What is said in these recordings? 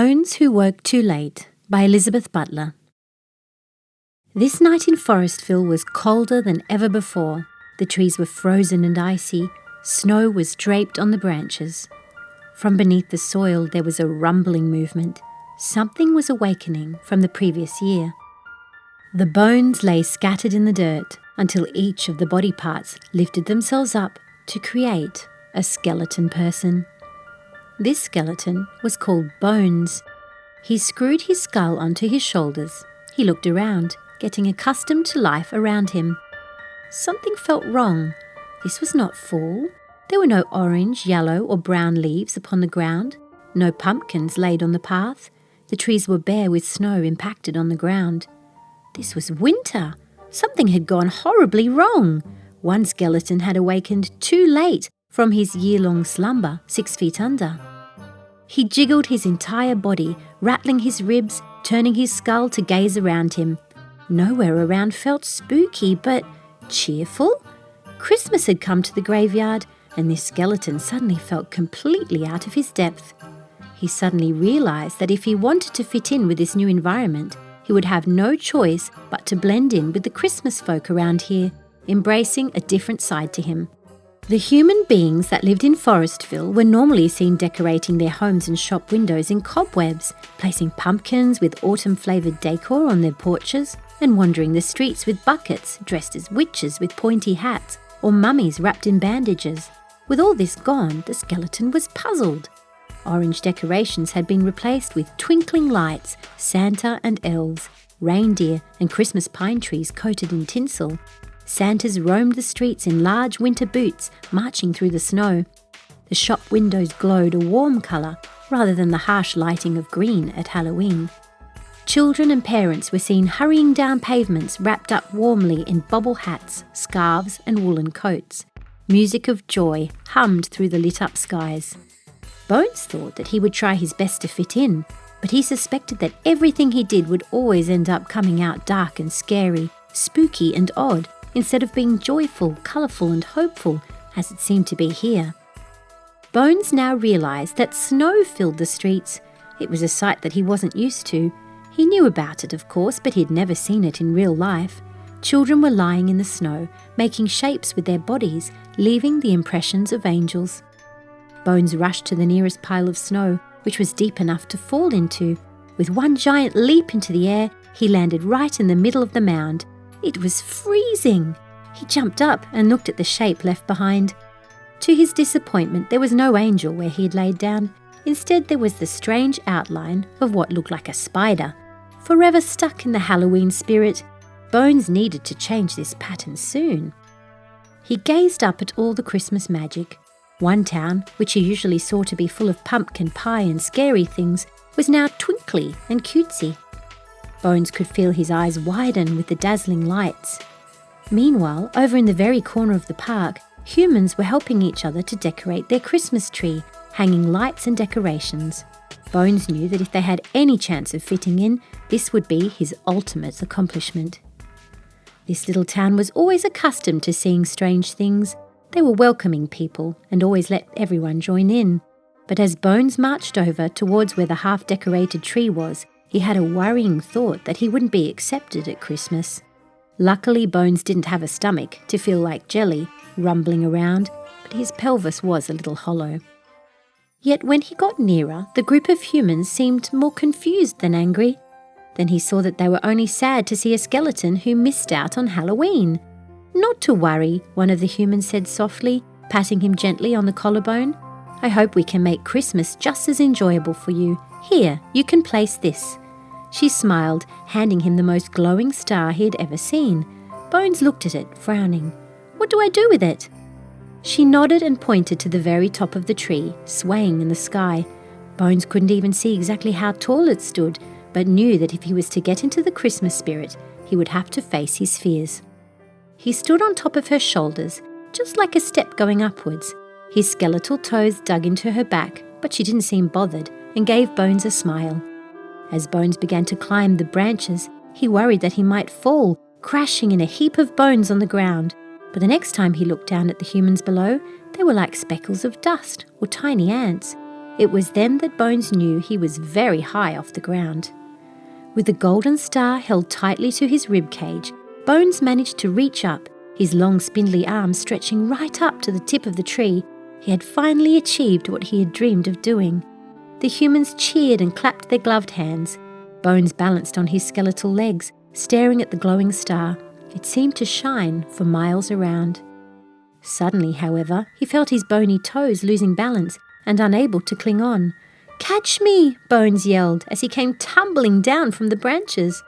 Bones Who Woke Too Late by Elizabeth Butler. This night in Forestville was colder than ever before. The trees were frozen and icy. Snow was draped on the branches. From beneath the soil there was a rumbling movement. Something was awakening from the previous year. The bones lay scattered in the dirt until each of the body parts lifted themselves up to create a skeleton person. This skeleton was called Bones. He screwed his skull onto his shoulders. He looked around, getting accustomed to life around him. Something felt wrong. This was not fall. There were no orange, yellow, or brown leaves upon the ground, no pumpkins laid on the path. The trees were bare with snow impacted on the ground. This was winter. Something had gone horribly wrong. One skeleton had awakened too late from his year-long slumber 6 feet under. He jiggled his entire body, rattling his ribs, turning his skull to gaze around him. Nowhere around felt spooky, but cheerful. Christmas had come to the graveyard, and this skeleton suddenly felt completely out of his depth. He suddenly realised that if he wanted to fit in with this new environment, he would have no choice but to blend in with the Christmas folk around here, embracing a different side to him. The human beings that lived in Forestville were normally seen decorating their homes and shop windows in cobwebs, placing pumpkins with autumn-flavoured decor on their porches, and wandering the streets with buckets, dressed as witches with pointy hats, or mummies wrapped in bandages. With all this gone, the skeleton was puzzled. Orange decorations had been replaced with twinkling lights, Santa and elves, reindeer and Christmas pine trees coated in tinsel. Santas roamed the streets in large winter boots, marching through the snow. The shop windows glowed a warm colour rather than the harsh lighting of green at Halloween. Children and parents were seen hurrying down pavements wrapped up warmly in bobble hats, scarves and woolen coats. Music of joy hummed through the lit-up skies. Bones thought that he would try his best to fit in, but he suspected that everything he did would always end up coming out dark and scary, spooky and odd, instead of being joyful, colourful and hopeful, as it seemed to be here. Bones now realised that snow filled the streets. It was a sight that he wasn't used to. He knew about it, of course, but he'd never seen it in real life. Children were lying in the snow, making shapes with their bodies, leaving the impressions of angels. Bones rushed to the nearest pile of snow, which was deep enough to fall into. With one giant leap into the air, he landed right in the middle of the mound. It was freezing. He jumped up and looked at the shape left behind. To his disappointment, there was no angel where he had laid down. Instead, there was the strange outline of what looked like a spider. Forever stuck in the Halloween spirit, Bones needed to change this pattern soon. He gazed up at all the Christmas magic. One town, which he usually saw to be full of pumpkin pie and scary things, was now twinkly and cutesy. Bones could feel his eyes widen with the dazzling lights. Meanwhile, over in the very corner of the park, humans were helping each other to decorate their Christmas tree, hanging lights and decorations. Bones knew that if they had any chance of fitting in, this would be his ultimate accomplishment. This little town was always accustomed to seeing strange things. They were welcoming people and always let everyone join in. But as Bones marched over towards where the half-decorated tree was, he had a worrying thought that he wouldn't be accepted at Christmas. Luckily, Bones didn't have a stomach to feel like jelly, rumbling around, but his pelvis was a little hollow. Yet when he got nearer, the group of humans seemed more confused than angry. Then he saw that they were only sad to see a skeleton who missed out on Halloween. "Not to worry," one of the humans said softly, patting him gently on the collarbone. "I hope we can make Christmas just as enjoyable for you. Here, you can place this." She smiled, handing him the most glowing star he had ever seen. Bones looked at it, frowning. "What do I do with it?" She nodded and pointed to the very top of the tree, swaying in the sky. Bones couldn't even see exactly how tall it stood, but knew that if he was to get into the Christmas spirit, he would have to face his fears. He stood on top of her shoulders, just like a step going upwards. His skeletal toes dug into her back, but she didn't seem bothered and gave Bones a smile. As Bones began to climb the branches, he worried that he might fall, crashing in a heap of bones on the ground. But the next time he looked down at the humans below, they were like speckles of dust or tiny ants. It was then that Bones knew he was very high off the ground. With the golden star held tightly to his rib cage, Bones managed to reach up, his long spindly arms stretching right up to the tip of the tree. He had finally achieved what he had dreamed of doing. The humans cheered and clapped their gloved hands. Bones balanced on his skeletal legs, staring at the glowing star. It seemed to shine for miles around. Suddenly, however, he felt his bony toes losing balance and unable to cling on. "Catch me!" Bones yelled as he came tumbling down from the branches.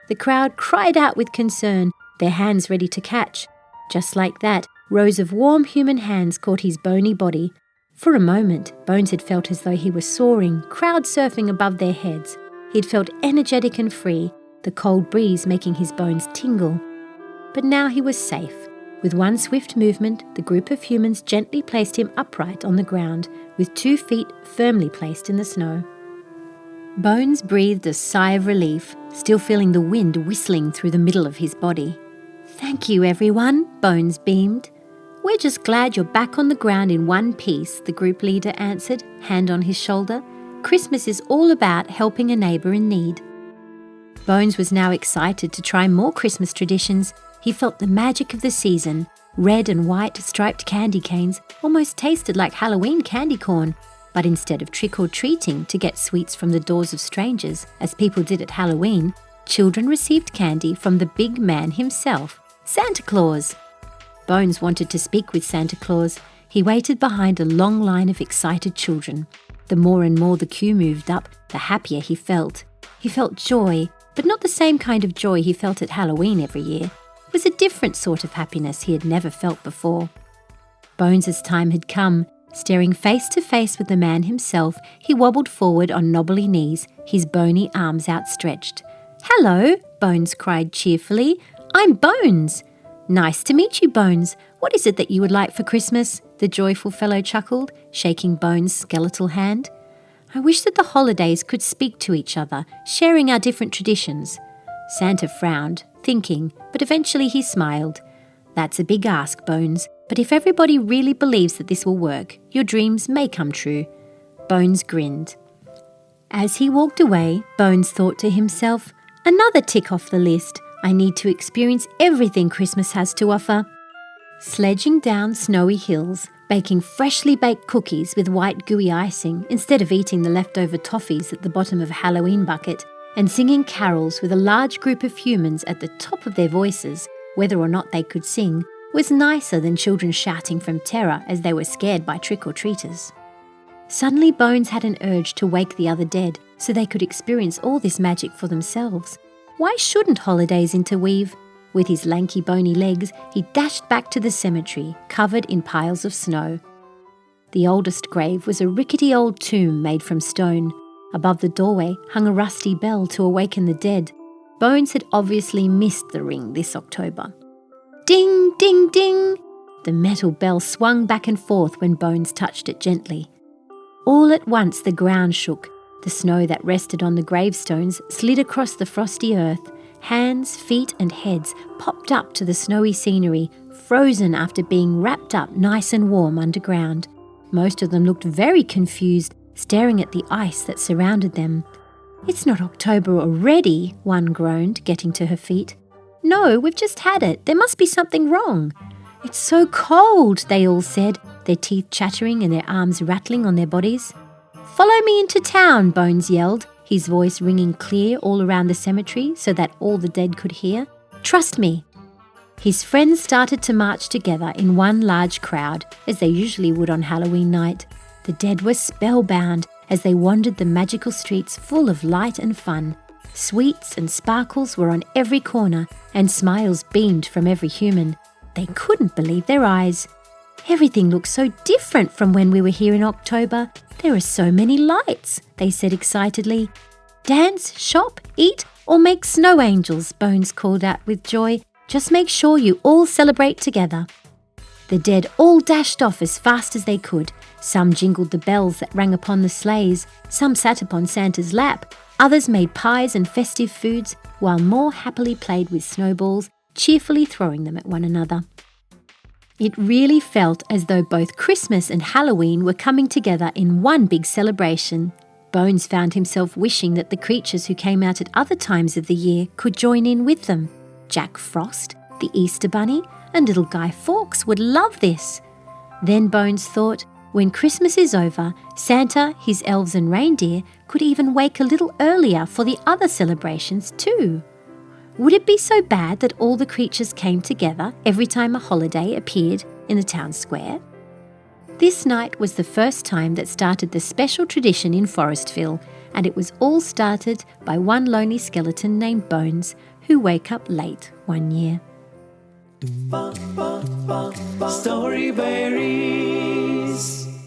The crowd cried out with concern, their hands ready to catch. Just like that, rows of warm human hands caught his bony body. For a moment, Bones had felt as though he was soaring, crowd surfing above their heads. He'd felt energetic and free, the cold breeze making his bones tingle. But now he was safe. With one swift movement, the group of humans gently placed him upright on the ground, with 2 feet firmly placed in the snow. Bones breathed a sigh of relief, still feeling the wind whistling through the middle of his body. "Thank you, everyone," Bones beamed. "We're just glad you're back on the ground in one piece," the group leader answered, hand on his shoulder. "Christmas is all about helping a neighbour in need." Bones was now excited to try more Christmas traditions. He felt the magic of the season. Red and white striped candy canes almost tasted like Halloween candy corn, but instead of trick-or-treating to get sweets from the doors of strangers, as people did at Halloween, children received candy from the big man himself, Santa Claus. Bones wanted to speak with Santa Claus. He waited behind a long line of excited children. The more and more the queue moved up, the happier he felt. He felt joy, but not the same kind of joy he felt at Halloween every year. It was a different sort of happiness he had never felt before. Bones' time had come. Staring face to face with the man himself, he wobbled forward on knobbly knees, his bony arms outstretched. "Hello," Bones cried cheerfully. "I'm Bones." "Nice to meet you, Bones. What is it that you would like for Christmas?" the joyful fellow chuckled, shaking Bones' skeletal hand. "I wish that the holidays could speak to each other, sharing our different traditions." Santa frowned, thinking, but eventually he smiled. "That's a big ask, Bones, but if everybody really believes that this will work, your dreams may come true." Bones grinned. As he walked away, Bones thought to himself, "Another tick off the list. I need to experience everything Christmas has to offer." Sledging down snowy hills, baking freshly baked cookies with white gooey icing instead of eating the leftover toffees at the bottom of a Halloween bucket, and singing carols with a large group of humans at the top of their voices, whether or not they could sing, was nicer than children shouting from terror as they were scared by trick-or-treaters. Suddenly Bones had an urge to wake the other dead so they could experience all this magic for themselves. Why shouldn't holidays interweave? With his lanky bony legs, he dashed back to the cemetery, covered in piles of snow. The oldest grave was a rickety old tomb made from stone. Above the doorway hung a rusty bell to awaken the dead. Bones had obviously missed the ring this October. Ding, ding, ding! The metal bell swung back and forth when Bones touched it gently. All at once the ground shook. The snow that rested on the gravestones slid across the frosty earth. Hands, feet and heads popped up to the snowy scenery, frozen after being wrapped up nice and warm underground. Most of them looked very confused, staring at the ice that surrounded them. "It's not October already," one groaned, getting to her feet. "No, we've just had it. There must be something wrong." "It's so cold," they all said, their teeth chattering and their arms rattling on their bodies. "Follow me into town," Bones yelled, his voice ringing clear all around the cemetery so that all the dead could hear. "Trust me." His friends started to march together in one large crowd, as they usually would on Halloween night. The dead were spellbound as they wandered the magical streets full of light and fun. Sweets and sparkles were on every corner, and smiles beamed from every human. They couldn't believe their eyes. "Everything looks so different from when we were here in October. There are so many lights," they said excitedly. "Dance, shop, eat, or make snow angels," Bones called out with joy. "Just make sure you all celebrate together." The dead all dashed off as fast as they could. Some jingled the bells that rang upon the sleighs, some sat upon Santa's lap, others made pies and festive foods, while more happily played with snowballs, cheerfully throwing them at one another. It really felt as though both Christmas and Halloween were coming together in one big celebration. Bones found himself wishing that the creatures who came out at other times of the year could join in with them. Jack Frost, the Easter Bunny, and little Guy Fawkes would love this. Then Bones thought, when Christmas is over, Santa, his elves and reindeer could even wake a little earlier for the other celebrations too. Would it be so bad that all the creatures came together every time a holiday appeared in the town square? This night was the first time that started the special tradition in Forestville, and it was all started by one lonely skeleton named Bones, who woke up late one year. Storyberries.